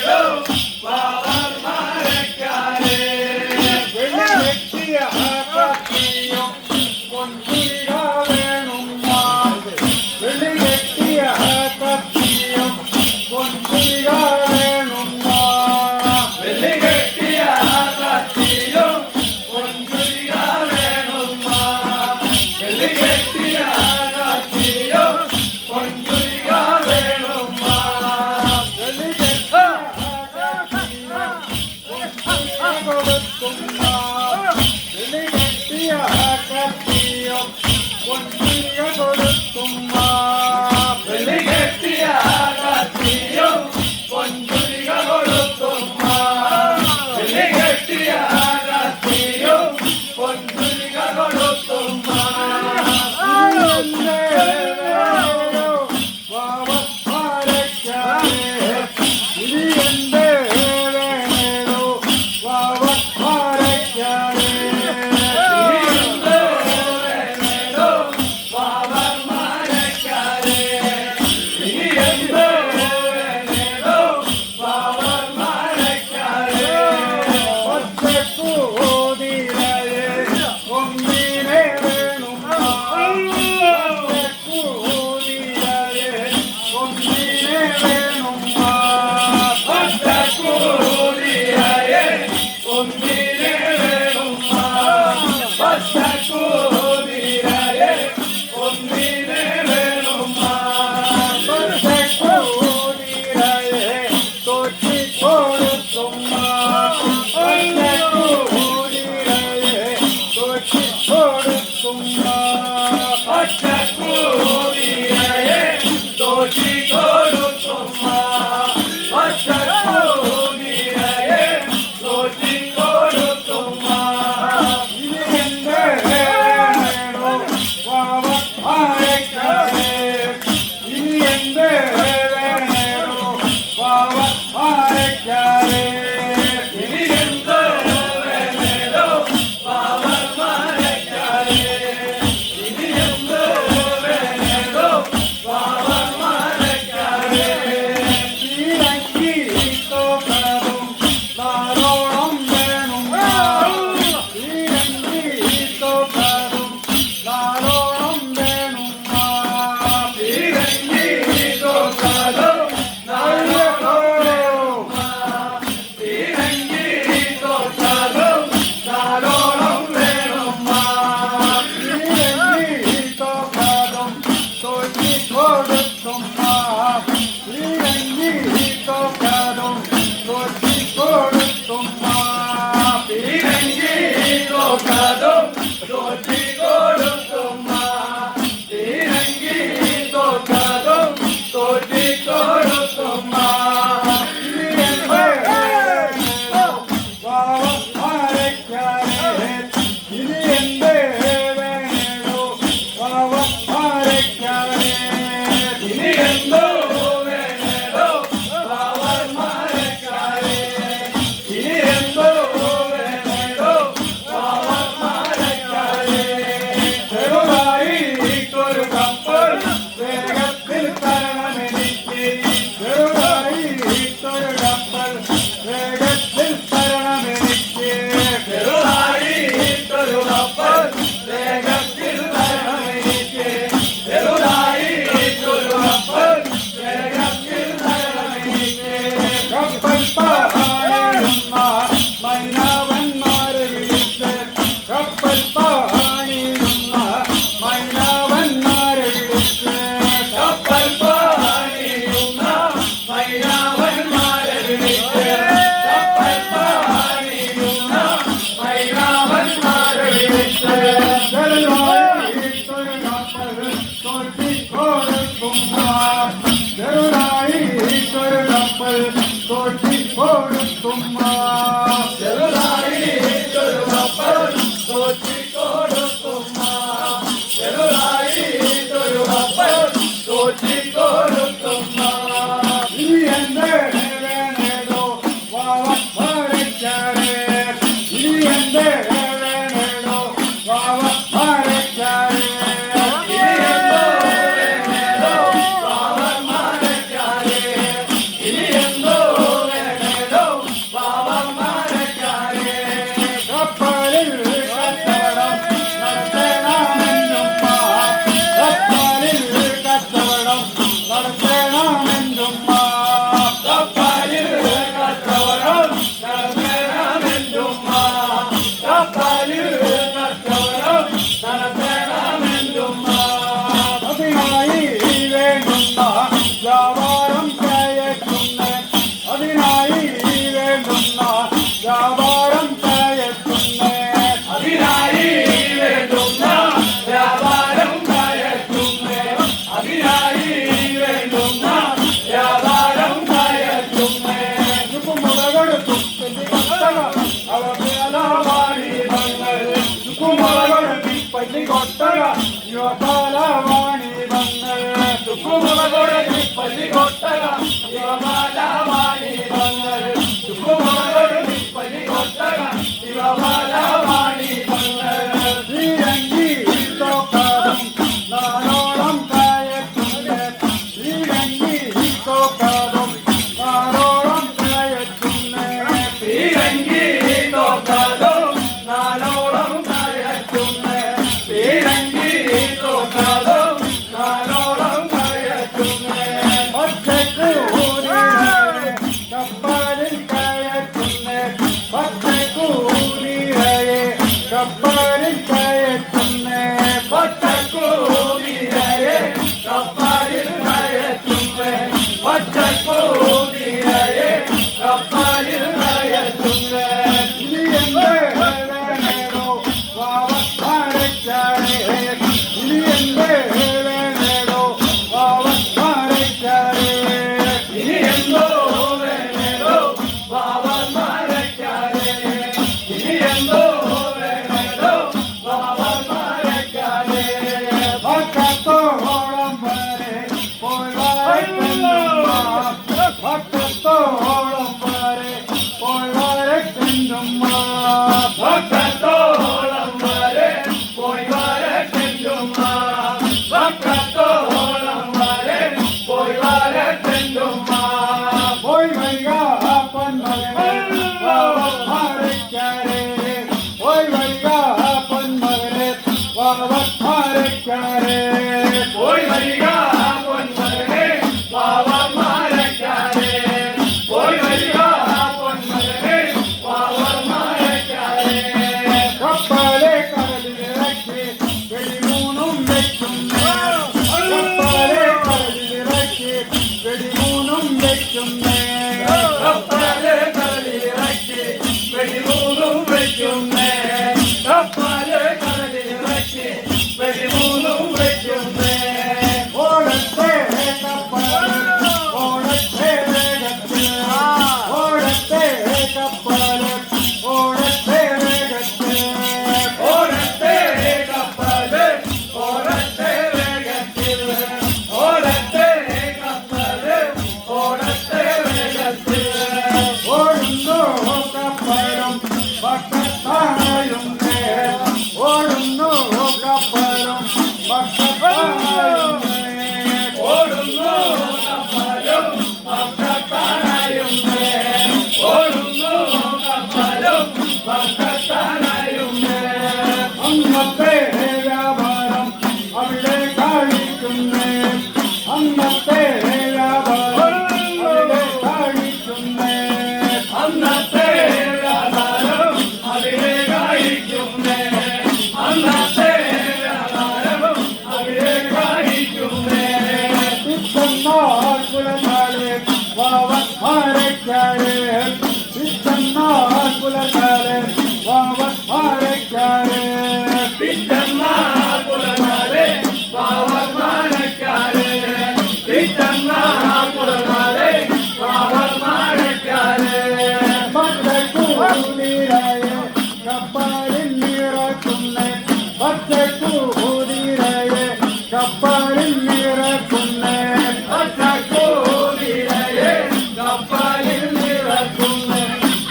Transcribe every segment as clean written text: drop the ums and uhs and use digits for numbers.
Go!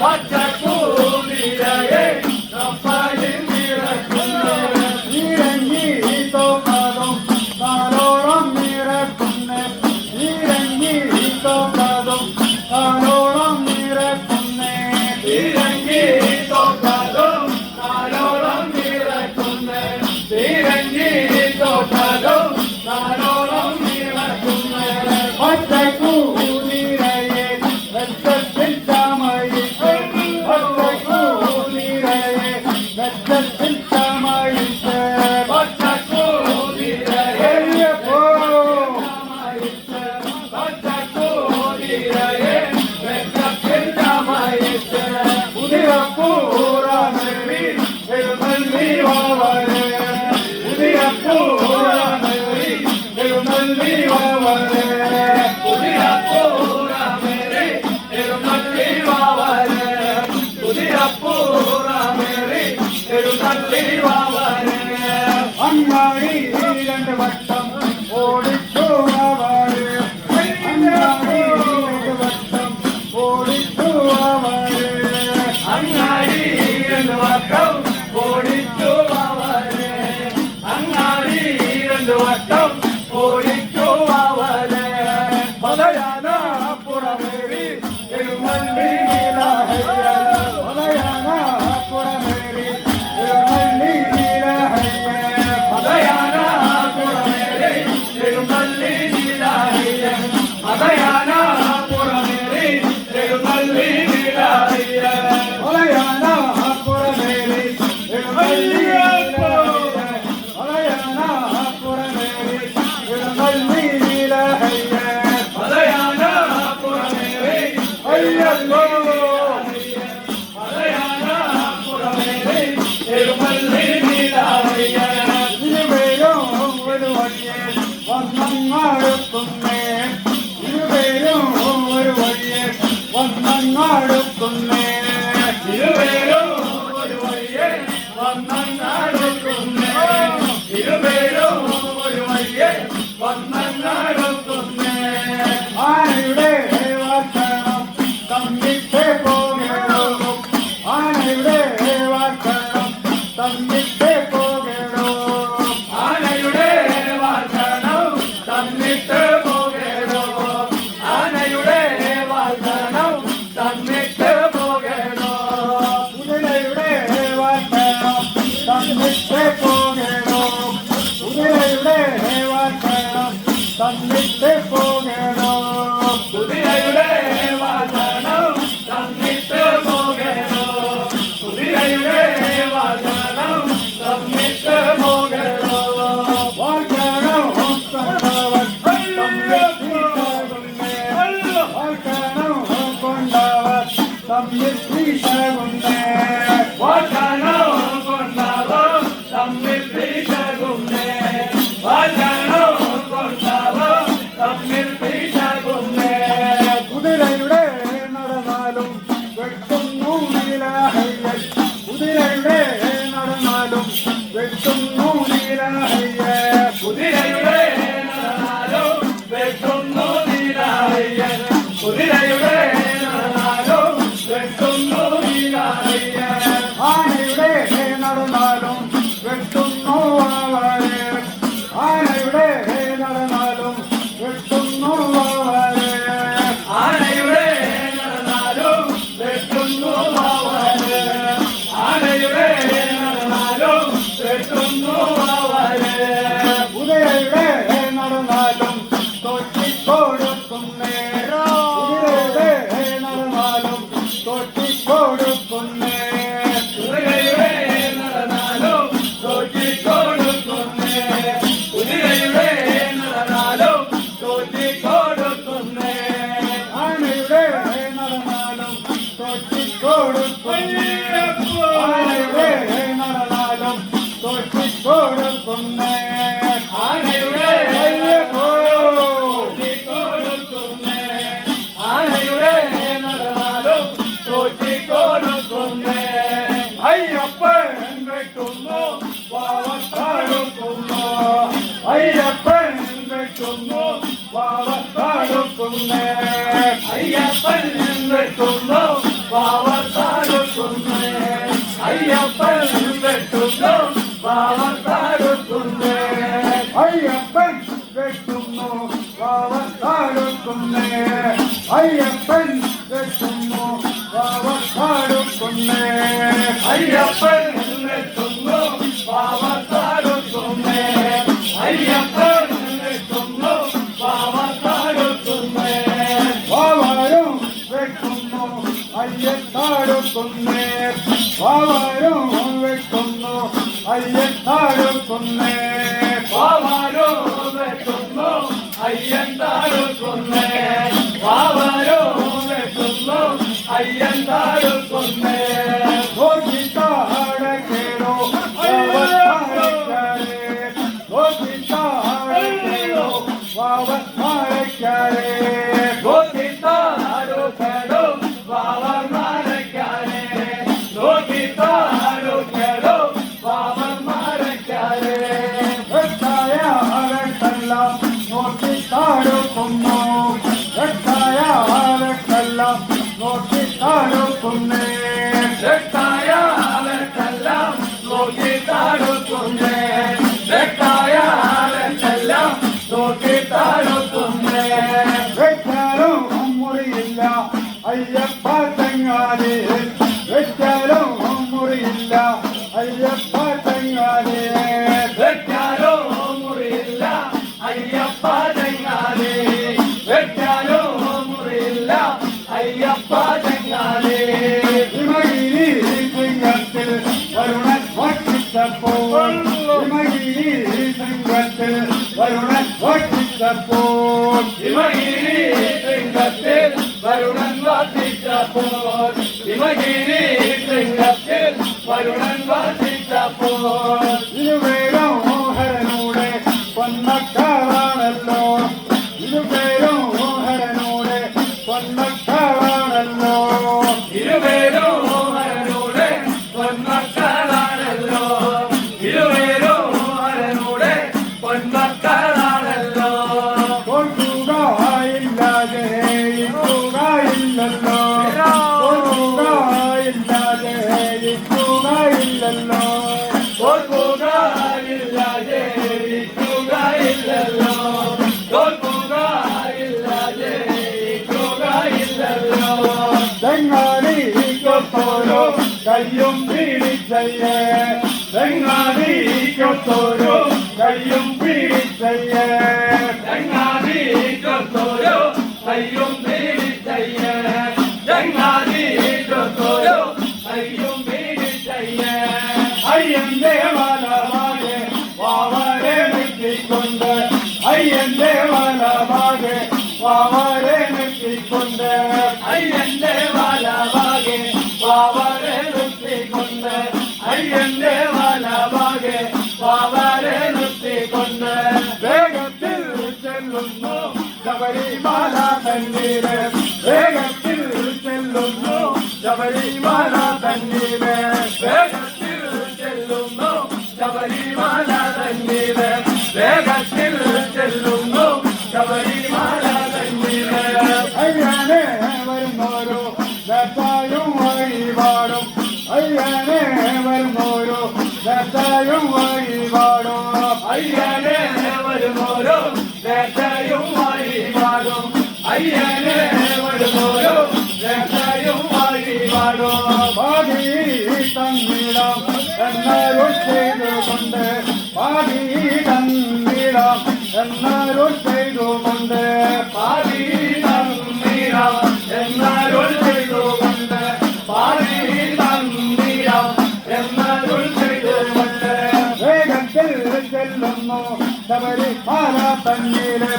What ഓടിച്ചു അവരെ അങ്ങാടി രണ്ടു വട്ടം ഓടിച്ചു അവരെ അങ്ങാടി രണ്ടു വട്ടം ഓടിച്ചു അവരെ മലയാന പുറമേറി എഴുമല്ലി നീലഹയ്യ മലയാന പുറമേറി എഴുമല്ലി നീലഹയ്യ മലയാന പുറമേറി എഴുമല്ലി നീലഹയ്യ മലയാന പുറമേറി എഴുമല്ലി നീലഹയ്യ മലയാന പുറമേറി എഴുമല്ലി മലയാന പുറമേറി എഴുമല്ലി നീലഹയ്യ മലയാന പുറമേറി അയ്യല്ലോ മലയാന പുറമേറി എഴുമല്ലി നീലഹയ്യ ഇരുവരും ഒരു വഴിയെ വന്നങ്ങാടുക്കുന്നേ ഇരുവരും ഒരു വഴിയെ വന്നങ്ങാടുക്കുന്നേ ഇരുവരും ഒരു വഴിയെ വന്നങ്ങാടുക്കുന്നേ ഇരുവരും ഒരു വഴിയെ വന്നങ്ങാടുക്കുന്നേ ആനയുടെ വാക്കണം തമ്മിത്തെ പോകണോ ആനയുടെ വാക്കണം തമ്മിത്തെ പോകണോ ആനയുടെ വാക്കണം തമ്മിത്തെ പോകണോ ആനയുടെ വാക്കണം തമ്മിത്തെ പോകണോ കുതിരയുടെ വാക്കണം തമ്മിത്തെ പോകണോ കുതിരയുടെ വാക്കണം തമ്മിത്തെ പോകണോ കുതിരയുടെ വാക്കണം തമ്മിത്തെ പോകണോ കുതിരയുടെ വാക്കണം തമ്മിത്തെ പോകണോ വാക്കണം കൊണ്ടവൻ തമ്മിൽ വീശകുന്നേ വാക്കണം കൊണ്ടവൻ തമ്മിൽ വീശകുന്നേ വാക്കണം കൊണ്ടവൻ തമ്മിൽ വീശകുന്നേ കുതിരയുടെ നടന്നാലും വെട്ടുന്നു നീലഹയ്യ കുതിരയുടെ നടന്നാലും വെട്ടുന്നു നീലഹയ്യ കുതിരയുടെ നടന്നാലും വെട്ടുന്നു നീലഹയ്യ കുതിരയുടെ നടന്നാലും വെട്ടുന്നു നീലഹയ്യ ആനയുടെ നടന്നാലും വെട്ടുന്നു അവരെ ആനയുടെ നടന്നാലും വെട്ടുന്നു അവരെ ആനയുടെ നടന്നാലും വെട്ടുന്നു അവരെ ആനയുടെ നടന്നാലും വെട്ടുന്നു അവരെ കുതിരയുടെ നടന്നാലും തോറ്റിക്കൊടുക്കുന്നേ കുതിരയുടെ നടന്നാലും തോറ്റിക്കൊടുക്കുന്നേ കുതിരയുടെ നടന്നാലും തോറ്റിക്കൊടുക്കുന്നേ കുതിരയുടെ നടന്നാലും തോറ്റിക്കൊടുക്കുന്നേ ആനയുടെ നടന്നാലും തോറ്റിക്കൊടുക്കുന്നേ ആനയുടെ നടന്നാലും തോറ്റിക്കൊടുക്കുന്നേ ആനയുടെ തോറ്റിക്കൊടുക്കുന്നേ ആനയുടെ നടന്നാലും തോറ്റിക്കൊടുക്കുന്നേ അയ്യപ്പൻ വെട്ടുന്നു വാവത്താടുക്കുന്നു അയ്യപ്പൻ വെട്ടുന്നു വാവത്താടുക്കുന്നേ അയ്യപ്പൻ വെട്ടുന്നു വാവത്താടുക്കുന്നേ അയ്യപ്പൻ വെട്ടുന്നു വാവത്താടുക്കുന്നേ അയ്യപ്പൻ വെട്ടുന്നു വാവത്താടുക്കുന്നേ അയ്യപ്പൻ വെട്ടുന്നു വാവത്താടുക്കുന്നേ അയ്യപ്പൻ വെട്ടുന്നു വാവത്താടുക്കുന്നേ അയ്യപ്പൻ വെട്ടുന്നു വാവത്താടുക്കുന്നേ വാവാരും വെട്ടുന്നു അയ്യത്താടുക്കുന്നേ വാവാരും വെട്ടുന്നു അയ്യത്താടുക്കുന്നേ വാവാരും വെട്ടുന്നു അയ്യത്താടുക്കുന്നേ വാവാരും വെട്ടുന്നു അയ്യത്താടുക്കുന്നേ ഗോപിത്താടക്കേടോ ഗോപിത്താടക്കേടോ വാവന്മാരക്കാരേ ഗോപിത്താടക്കേടോ വാവന്മാരക്കാരേ ഗോപിത്താടക്കേടോ വാവന്മാരക്കാരേ വെട്ടായാലെല്ലാം നോക്കിത്താടുക്കുന്നു വെട്ടായാലെല്ലാം നോക്കി നോക്കി താഴോക്കുന്നേ വെട്ടായാലെല്ലാം നോക്കി താഴോക്കുന്നേ വെട്ടായാലെല്ലാം നോക്കി താഴോക്കുന്നേ വെച്ചാലും മുറിയില്ല അയ്യപ്പ ചങ്ങാതി വെച്ചാലും മുറിയില്ല അയ്യപ്പ ചങ്ങാതി വെട്ടാലോ മുറിയില്ല അയ്യപ്പ ചങ്ങാതി വെട്ടാലോ മുറിയില്ല അയ്യപ്പ ചങ്ങാതി ഹിമഗിരി സിംഹത്തിൽ വരുണൻ വട്ടിച്ചപ്പോൾ ഹിമഗിരി സിംഹത്തിൽ വരുണൻ വട്ടിച്ചപ്പോൾ ഹിമഗിരി ശൃംഗത്തിൽ വരുണൻ വർദ്ധിച്ചപ്പോൾ ഹിമഗിരി ശൃംഗത്തിൽ വരുണൻ വർദ്ധിച്ചപ്പോൾ ഇരുപേരും മോഹനൂടെ പൊന്നക്കാളാണല്ലോ ഇരുപേരും മോഹനൂടെ പൊന്നക്കാളാണല്ലോ ഇരുവേരോ ഹരനൂടെ പൊന്മക്കളാണല്ലോ ഇരുവേരോ ഹരനൂടെ പൊന്മക്കളാണല്ലോ കൊണ്ടുകായില്ലാതെ ഇട്ടുകായില്ലല്ലോ കൊണ്ടുകായില്ലാതെ ഇട്ടുകായില്ലല്ലോ തോൽക്കുകയില്ലാതെ ഇരിക്കുകയില്ലല്ലോ തോൽക്കുകയില്ലാതെ ഇരിക്കുകയില്ലല്ലോ തെങ്ങാടിക്കൊത്തോരോ കയ്യും പിടിച്ചയ്യേ തെങ്ങാടിക്കൊത്തോരോ കയ്യും പിടിച്ചയ്യേ ചങ്ങാതിക്കൊത്തോരോ കയ്യും പിടിച്ചയ്യേ ചങ്ങാതിക്കൊത്തോരോ കയ്യും പിടിച്ചയ്യേ അയ്യന്റെ വലഭാഗെ വാവരെ നെറ്റിക്കൊണ്ട് അയ്യന്റെ വലഭാഗെ വാവരെ നെറ്റിക്കൊണ്ട് അയ്യന്റെ വലഭാഗെ വാവരെ നിർത്തിക്കൊണ്ട് അയ്യന്റെ വലഭാഗെ വാവരെ നിർത്തിക്കൊണ്ട് വേഗത്തിൽ ചെല്ലുന്നു ശബരിമല തന്നീര് വേഗത്തിൽ ചെല്ലുന്നു ശബരിമല തന്നീര് വേഗത്തിൽ ചെല്ലുന്നു ശബരിമല തന്നീര് വേഗത്തിൽ ചെല്ലുന്നു ശബരിമല തന്നീര് അയ്യനെ വരുന്നോരോ ദത്തായും വഴിപാടും അയ്യനെ വരുന്നോരോ ദത്തായും വഴിപാടും അയ്യനെ വരുന്നോരോ രക്ഷയും വഴിപാടും അയ്യനെ വരുന്നോരോ രക്ഷയും വഴിപാടും പാടി തന്നിടാം എന്നൊരു ചെയ്തുകൊണ്ട് പാടി തന്നിടാം എന്നൊരു ചെയ്തുകൊണ്ട് പാടി തന്നീരാം എന്നരുൾ ചെയ്തുകൊണ്ട് പാടി തന്നീരാം എന്നരുൾ ചെയ്തുകൊണ്ട് വേഗത്തിൽ ചെല്ലുന്നു ശബരിമല തന്നീര്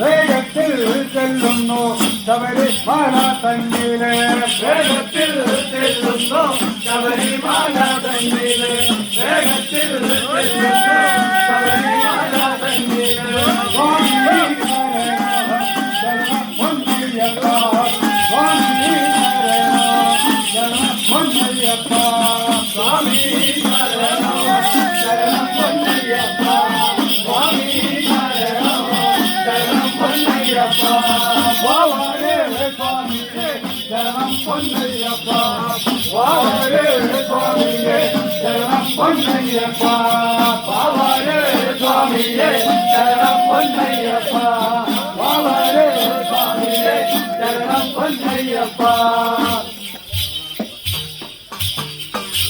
വേഗത്തിൽ ചെല്ലുന്നു ശബരിമല തന്നീര് വേഗത്തിൽ ചെല്ലുന്നു ശബരിമല തന്നീര് വേഗത്തിൽ ചെല്ലുന്നു ശബരിമല തന്നീര് സ്വാമി ശരണം പൊന്നയ്യപ്പ സ്വാമി ശരണം പൊന്നയ്യപ്പ സ്വാമി ശരണം ശരണം പൊന്നയ്യപ്പ സ്വാമി ശരണം ശരണം പൊന്നയ്യപ്പ വാവരെ സ്വാമിയെ ശരണം പൊന്നയ്യപ്പ വാവരെ സ്വാമിയെ ശരണം പൊന്നയ്യപ്പ പാവരെ സ്വാമിയെ ശരണം പൊന്നയ്യപ്പ വാവരെ സ്വാമിയെ ശരണം പൊന്നയ്യപ്പ